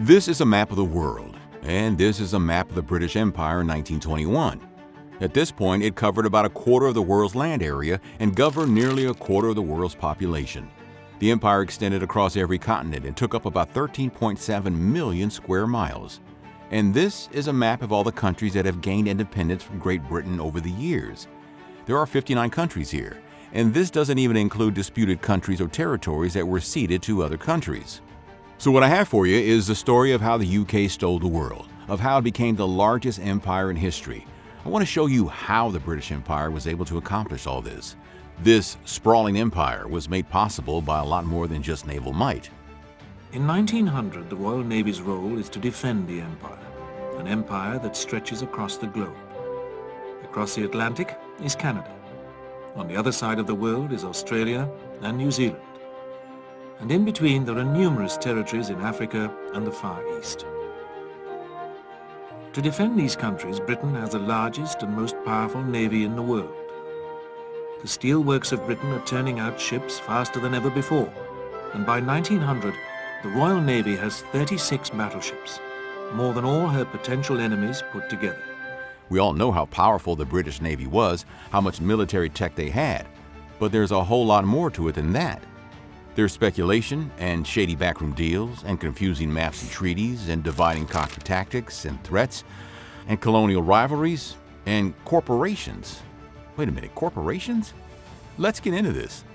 This is a map of the world, and this is a map of the British Empire in 1921. At this point, it covered about a quarter of the world's land area and governed nearly a quarter of the world's population. The empire extended across every continent and took up about 13.7 million square miles. And this is a map of all the countries that have gained independence from Great Britain over the years. There are 59 countries here, and this doesn't even include disputed countries or territories that were ceded to other countries. So what I have for you is the story of how the UK stole the world, of how it became the largest empire in history. I want to show you how the British Empire was able to accomplish all this. This sprawling empire was made possible by a lot more than just naval might. In 1900, the Royal Navy's role is to defend the empire, an empire that stretches across the globe. Across the Atlantic is Canada. On the other side of the world is Australia and New Zealand. And in between there are numerous territories in Africa and the Far East. To defend these countries, Britain has the largest and most powerful navy in the world. The steelworks of Britain are turning out ships faster than ever before, and by 1900, the Royal Navy has 36 battleships, more than all her potential enemies put together. We all know how powerful the British Navy was, how much military tech they had, but there's a whole lot more to it than that. There's speculation and shady backroom deals and confusing maps and treaties and dividing conquer tactics and threats and colonial rivalries and corporations. Wait a minute, corporations? Let's get into this.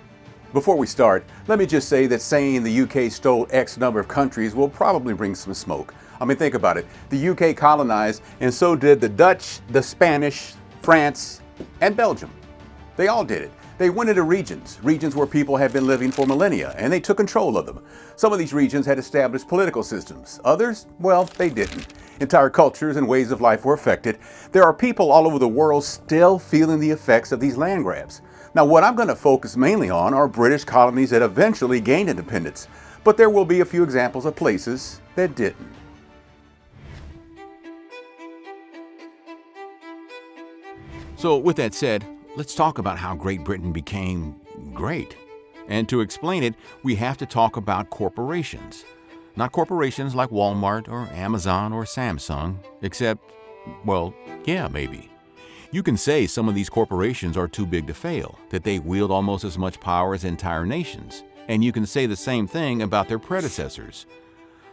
Before we start, let me just say that saying the UK stole X number of countries will probably bring some smoke. I mean, think about it. The UK colonized, and so did the Dutch, the Spanish, France, and Belgium. They all did it. They went into regions where people had been living for millennia, and they took control of them. Some of these regions had established political systems. Others, well, they didn't. Entire cultures and ways of life were affected. There are people all over the world still feeling the effects of these land grabs. Now, what I'm going to focus mainly on are British colonies that eventually gained independence, but there will be a few examples of places that didn't. So with that said, let's talk about how Great Britain became great. And to explain it, we have to talk about corporations. Not corporations like Walmart or Amazon or Samsung, except, well, yeah, maybe. You can say some of these corporations are too big to fail, that they wield almost as much power as entire nations. And you can say the same thing about their predecessors.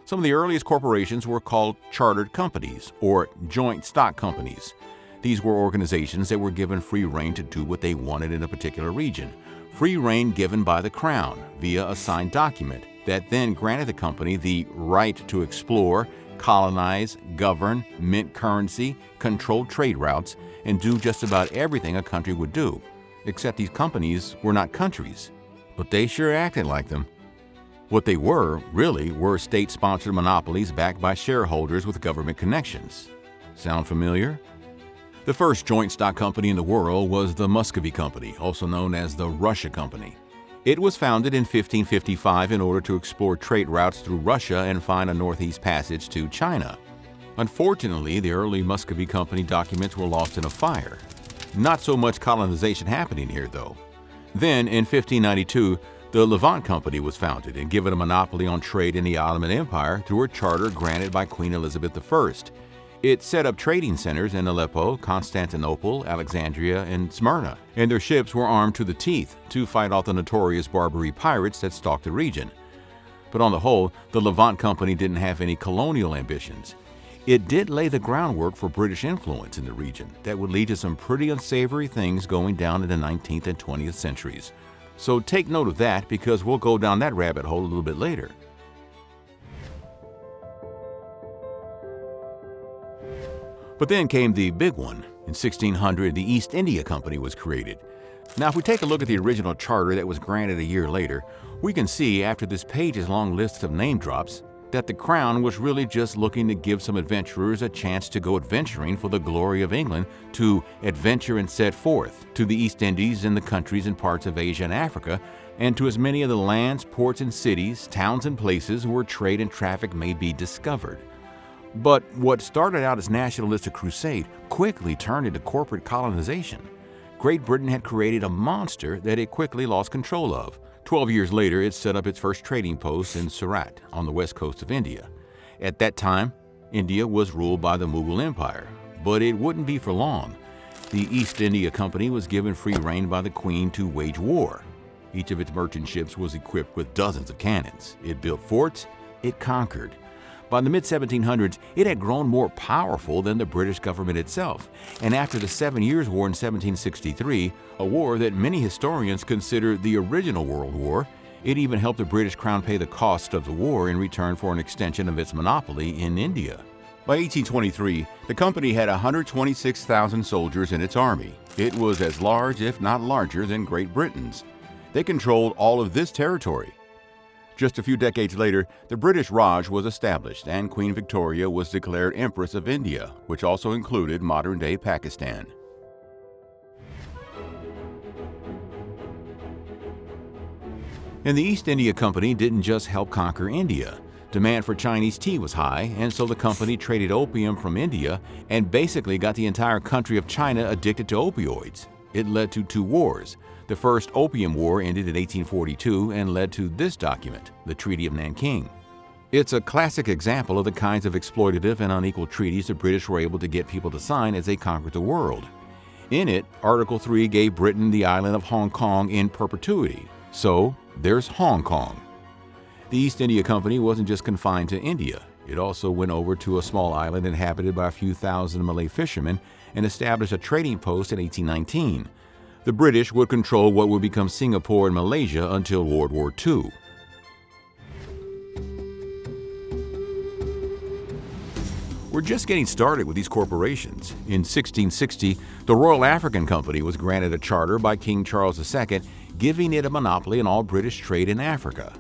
Some of the earliest corporations were called chartered companies or joint stock companies. These were organizations that were given free rein to do what they wanted in a particular region. Free rein given by the Crown via a signed document that then granted the company the right to explore, colonize, govern, mint currency, control trade routes, and do just about everything a country would do. Except these companies were not countries, but they sure acted like them. What they were, really, were state-sponsored monopolies backed by shareholders with government connections. Sound familiar? The first joint stock company in the world was the Muscovy Company, also known as the Russia Company. It was founded in 1555 in order to explore trade routes through Russia and find a northeast passage to China. Unfortunately, the early Muscovy Company documents were lost in a fire. Not so much colonization happening here, though. Then, in 1592, the Levant Company was founded and given a monopoly on trade in the Ottoman Empire through a charter granted by Queen Elizabeth I. It set up trading centers in Aleppo, Constantinople, Alexandria, and Smyrna, and their ships were armed to the teeth to fight off the notorious Barbary pirates that stalked the region. But on the whole, the Levant Company didn't have any colonial ambitions. It did lay the groundwork for British influence in the region that would lead to some pretty unsavory things going down in the 19th and 20th centuries. So take note of that because we'll go down that rabbit hole a little bit later. But then came the big one. In 1600, the East India Company was created. Now, if we take a look at the original charter that was granted a year later, we can see after this pages-long list of name drops that the Crown was really just looking to give some adventurers a chance to go adventuring for the glory of England, to adventure and set forth to the East Indies and the countries and parts of Asia and Africa, and to as many of the lands, ports and cities, towns and places where trade and traffic may be discovered. But what started out as nationalistic crusade quickly turned into corporate colonization. Great Britain had created a monster that it quickly lost control of. 12 years later, it set up its first trading post in Surat on the west coast of India. At that time, India was ruled by the Mughal Empire, but it wouldn't be for long. The East India Company was given free rein by the Queen to wage war. Each of its merchant ships was equipped with dozens of cannons. It built forts, it conquered. By the mid-1700s, it had grown more powerful than the British government itself, and after the 7 Years' War in 1763, a war that many historians consider the original World War, it even helped the British Crown pay the cost of the war in return for an extension of its monopoly in India. By 1823, the company had 126,000 soldiers in its army. It was as large, if not larger, than Great Britain's. They controlled all of this territory. Just a few decades later, the British Raj was established and Queen Victoria was declared Empress of India, which also included modern-day Pakistan. And the East India Company didn't just help conquer India. Demand for Chinese tea was high, and so the company traded opium from India and basically got the entire country of China addicted to opioids. It led to 2 wars. The First Opium War ended in 1842 and led to this document, the Treaty of Nanking. It's a classic example of the kinds of exploitative and unequal treaties the British were able to get people to sign as they conquered the world. In it, Article 3 gave Britain the island of Hong Kong in perpetuity. So, there's Hong Kong. The East India Company wasn't just confined to India. It also went over to a small island inhabited by a few thousand Malay fishermen and established a trading post in 1819. The British would control what would become Singapore and Malaysia until World War II. We're just getting started with these corporations. In 1660, the Royal African Company was granted a charter by King Charles II, giving it a monopoly on all British trade in Africa.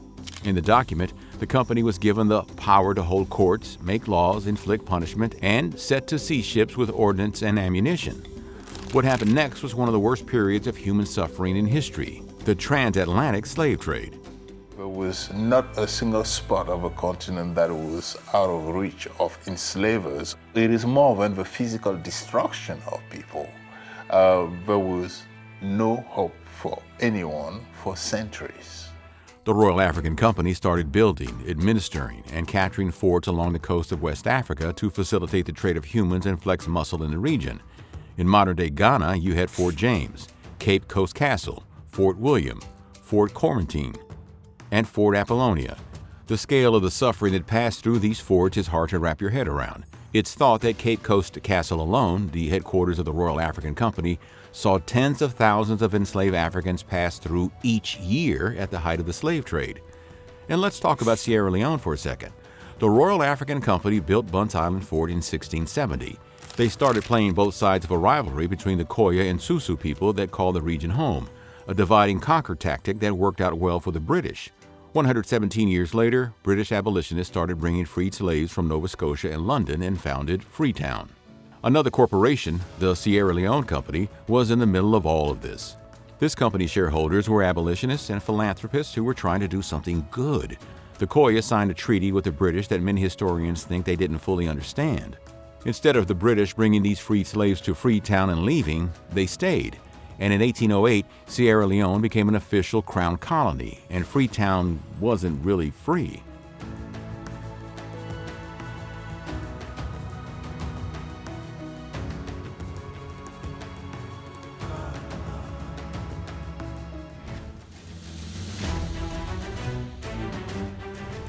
In the document, the company was given the power to hold courts, make laws, inflict punishment, and set to sea ships with ordnance and ammunition. What happened next was one of the worst periods of human suffering in history, the transatlantic slave trade. There was not a single spot of a continent that was out of reach of enslavers. It is more than the physical destruction of people. There was no hope for anyone for centuries. The Royal African Company started building, administering, and capturing forts along the coast of West Africa to facilitate the trade of humans and flex muscle in the region. In modern-day Ghana, you had Fort James, Cape Coast Castle, Fort William, Fort Cormentine, and Fort Apollonia. The scale of the suffering that passed through these forts is hard to wrap your head around. It's thought that Cape Coast Castle alone, the headquarters of the Royal African Company, saw tens of thousands of enslaved Africans pass through each year at the height of the slave trade. And let's talk about Sierra Leone for a second. The Royal African Company built Bunce Island Fort in 1670. They started playing both sides of a rivalry between the Koya and Susu people that called the region home, a divide-and-conquer tactic that worked out well for the British. 117 years later, British abolitionists started bringing freed slaves from Nova Scotia and London and founded Freetown. Another corporation, the Sierra Leone Company, was in the middle of all of this. This company's shareholders were abolitionists and philanthropists who were trying to do something good. The Koya signed a treaty with the British that many historians think they didn't fully understand. Instead of the British bringing these freed slaves to Freetown and leaving, they stayed. And in 1808, Sierra Leone became an official crown colony, and Freetown wasn't really free.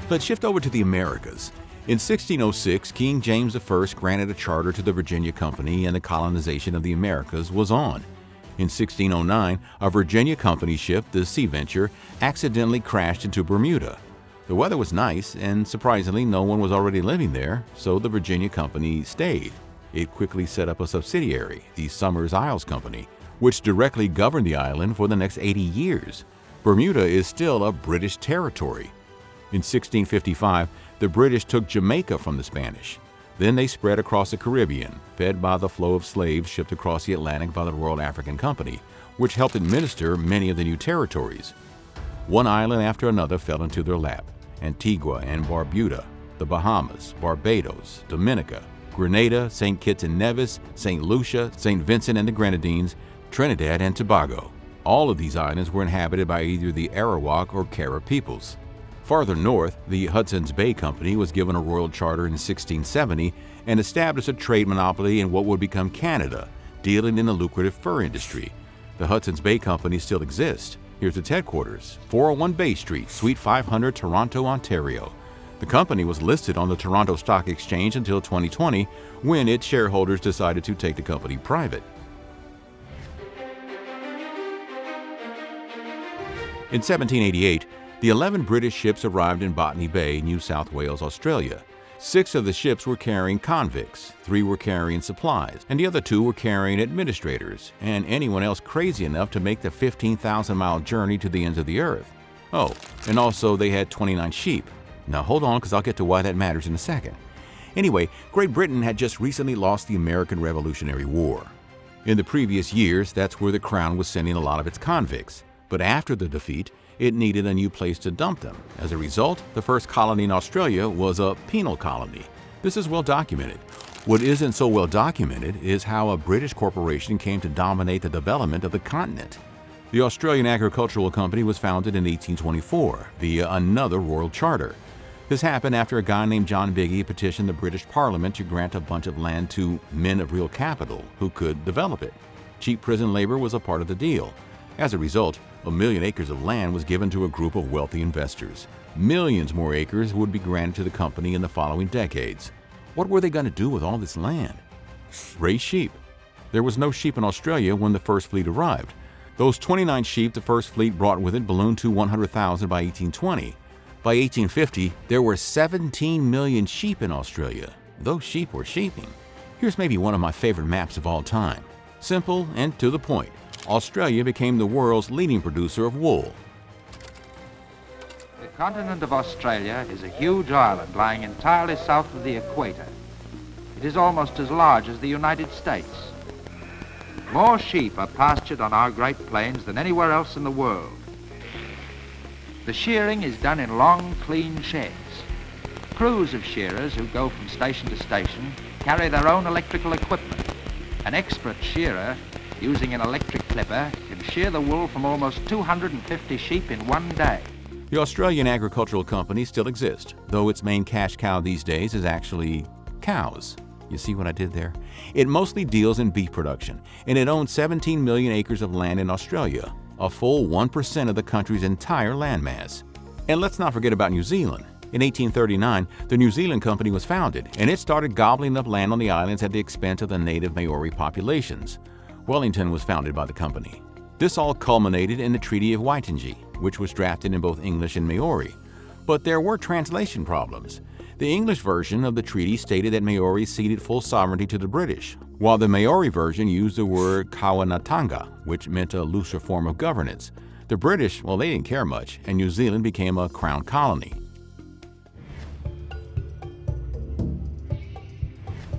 Let's shift over to the Americas. In 1606, King James I granted a charter to the Virginia Company and the colonization of the Americas was on. In 1609, a Virginia Company ship, the Sea Venture, accidentally crashed into Bermuda. The weather was nice, and surprisingly, no one was already living there, so the Virginia Company stayed. It quickly set up a subsidiary, the Somers Isles Company, which directly governed the island for the next 80 years. Bermuda is still a British territory. In 1655, the British took Jamaica from the Spanish. Then they spread across the Caribbean, fed by the flow of slaves shipped across the Atlantic by the Royal African Company, which helped administer many of the new territories. One island after another fell into their lap: Antigua and Barbuda, the Bahamas, Barbados, Dominica, Grenada, St. Kitts and Nevis, St. Lucia, St. Vincent and the Grenadines, Trinidad and Tobago. All of these islands were inhabited by either the Arawak or Kara peoples. Farther north, the Hudson's Bay Company was given a royal charter in 1670 and established a trade monopoly in what would become Canada, dealing in the lucrative fur industry. The Hudson's Bay Company still exists. Here's its headquarters, 401 Bay Street, Suite 500, Toronto, Ontario. The company was listed on the Toronto Stock Exchange until 2020, when its shareholders decided to take the company private. In 1788, the 11 British ships arrived in Botany Bay, New South Wales, Australia. 6 of the ships were carrying convicts, 3 were carrying supplies, and the other 2 were carrying administrators, and anyone else crazy enough to make the 15,000-mile journey to the ends of the earth. Oh, and also they had 29 sheep. Now hold on, because I'll get to why that matters in a second. Anyway, Great Britain had just recently lost the American Revolutionary War. In the previous years, that's where the Crown was sending a lot of its convicts. But after the defeat, it needed a new place to dump them. As a result, the first colony in Australia was a penal colony. This is well documented. What isn't so well documented is how a British corporation came to dominate the development of the continent. The Australian Agricultural Company was founded in 1824 via another royal charter. This happened after a guy named John Biggie petitioned the British Parliament to grant a bunch of land to men of real capital who could develop it. Cheap prison labor was a part of the deal. As a result, 1 million acres of land was given to a group of wealthy investors. Millions more acres would be granted to the company in the following decades. What were they going to do with all this land? Raise sheep. There was no sheep in Australia when the first fleet arrived. Those 29 sheep the first fleet brought with it ballooned to 100,000 by 1820. By 1850, there were 17 million sheep in Australia. Those sheep were sheeping. Here's maybe one of my favorite maps of all time. Simple and to the point. Australia became the world's leading producer of wool. The continent of Australia is a huge island lying entirely south of the equator. It is almost as large as the United States. More sheep are pastured on our Great Plains than anywhere else in the world. The shearing is done in long, clean sheds. Crews of shearers who go from station to station carry their own electrical equipment. An expert shearer using an electric clipper can shear the wool from almost 250 sheep in one day. The Australian Agricultural Company still exists, though its main cash cow these days is actually cows. You see what I did there? It mostly deals in beef production, and it owns 17 million acres of land in Australia, a full 1% of the country's entire landmass. And let's not forget about New Zealand. In 1839, the New Zealand Company was founded, and it started gobbling up land on the islands at the expense of the native Maori populations. Wellington was founded by the company. This all culminated in the Treaty of Waitangi, which was drafted in both English and Maori. But there were translation problems. The English version of the treaty stated that Maori ceded full sovereignty to the British, while the Maori version used the word Kawanatanga, which meant a looser form of governance. The British, well, they didn't care much, and New Zealand became a crown colony.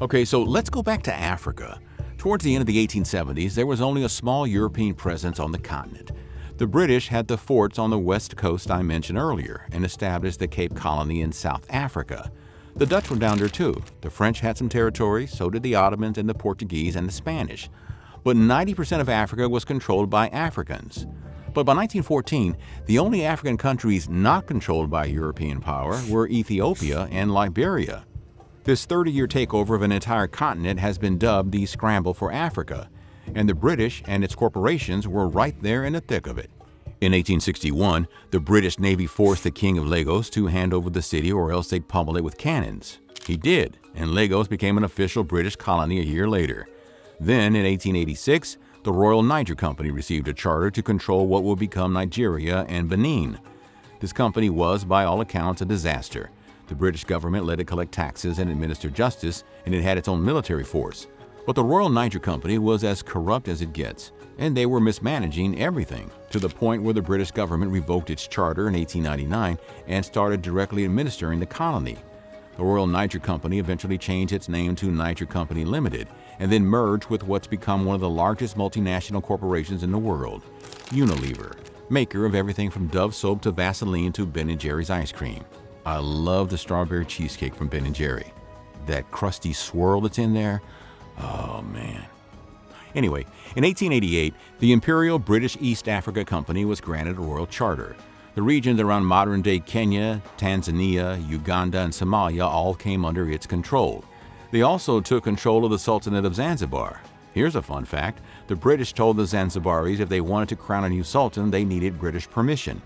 Okay, so let's go back to Africa. Towards the end of the 1870s, there was only a small European presence on the continent. The British had the forts on the west coast I mentioned earlier and established the Cape Colony in South Africa. The Dutch were down there too. The French had some territory, so did the Ottomans and the Portuguese and the Spanish. But 90% of Africa was controlled by Africans. But by 1914, the only African countries not controlled by European power were Ethiopia and Liberia. This 30-year takeover of an entire continent has been dubbed the Scramble for Africa, and the British and its corporations were right there in the thick of it. In 1861, the British Navy forced the King of Lagos to hand over the city or else they'd pummel it with cannons. He did, and Lagos became an official British colony a year later. Then, in 1886, the Royal Niger Company received a charter to control what would become Nigeria and Benin. This company was, by all accounts, a disaster. The British government let it collect taxes and administer justice, and it had its own military force. But the Royal Niger Company was as corrupt as it gets, and they were mismanaging everything, to the point where the British government revoked its charter in 1899 and started directly administering the colony. The Royal Niger Company eventually changed its name to Niger Company Limited, and then merged with what's become one of the largest multinational corporations in the world, Unilever, maker of everything from Dove soap to Vaseline to Ben & Jerry's ice cream. I love the strawberry cheesecake from Ben & Jerry. That crusty swirl that's in there, oh man. Anyway, in 1888, the Imperial British East Africa Company was granted a royal charter. The regions around modern-day Kenya, Tanzania, Uganda, and Somalia all came under its control. They also took control of the Sultanate of Zanzibar. Here's a fun fact. The British told the Zanzibaris if they wanted to crown a new sultan, they needed British permission.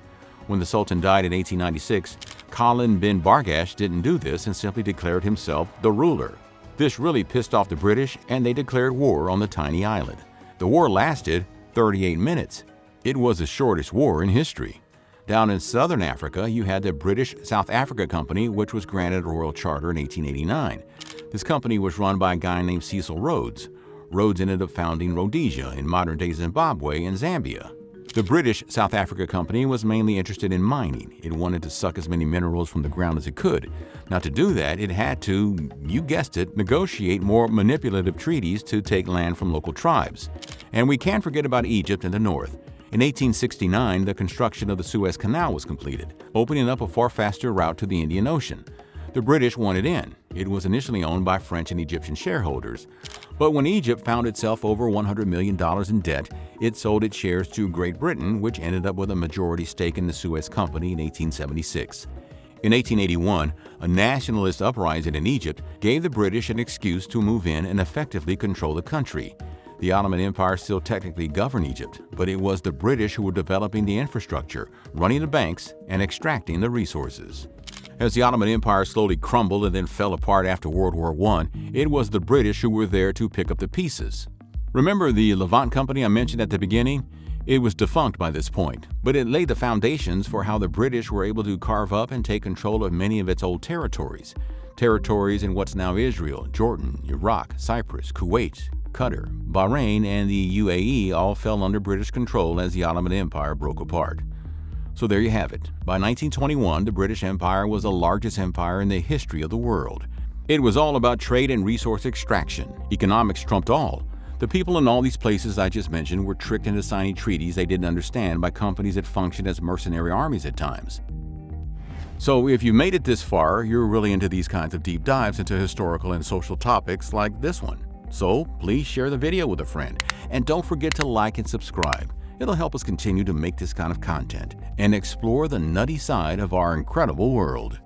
When the Sultan died in 1896, Khalid bin Bargash didn't do this and simply declared himself the ruler. This really pissed off the British, and they declared war on the tiny island. The war lasted 38 minutes. It was the shortest war in history. Down in southern Africa, you had the British South Africa Company, which was granted a royal charter in 1889. This company was run by a guy named Cecil Rhodes. Rhodes ended up founding Rhodesia in modern-day Zimbabwe and Zambia. The British South Africa Company was mainly interested in mining. It wanted to suck as many minerals from the ground as it could. Now, to do that, it had to, you guessed it, negotiate more manipulative treaties to take land from local tribes. And we can't forget about Egypt in the north. In 1869, the construction of the Suez Canal was completed, opening up a far faster route to the Indian Ocean. The British wanted in. It was initially owned by French and Egyptian shareholders. But when Egypt found itself over $100 million in debt, it sold its shares to Great Britain, which ended up with a majority stake in the Suez Company in 1876. In 1881, a nationalist uprising in Egypt gave the British an excuse to move in and effectively control the country. The Ottoman Empire still technically governed Egypt, but it was the British who were developing the infrastructure, running the banks, and extracting the resources. As the Ottoman Empire slowly crumbled and then fell apart after World War I, it was the British who were there to pick up the pieces. Remember the Levant Company I mentioned at the beginning? It was defunct by this point, but it laid the foundations for how the British were able to carve up and take control of many of its old territories. Territories in what's now Israel, Jordan, Iraq, Cyprus, Kuwait, Qatar, Bahrain, and the UAE all fell under British control as the Ottoman Empire broke apart. So there you have it. By 1921, the British Empire was the largest empire in the history of the world. It was all about trade and resource extraction. Economics trumped all. The people in all these places I just mentioned were tricked into signing treaties they didn't understand by companies that functioned as mercenary armies at times. So if you made it this far, you're really into these kinds of deep dives into historical and social topics like this one. So please share the video with a friend. And don't forget to like and subscribe. It'll help us continue to make this kind of content and explore the nutty side of our incredible world.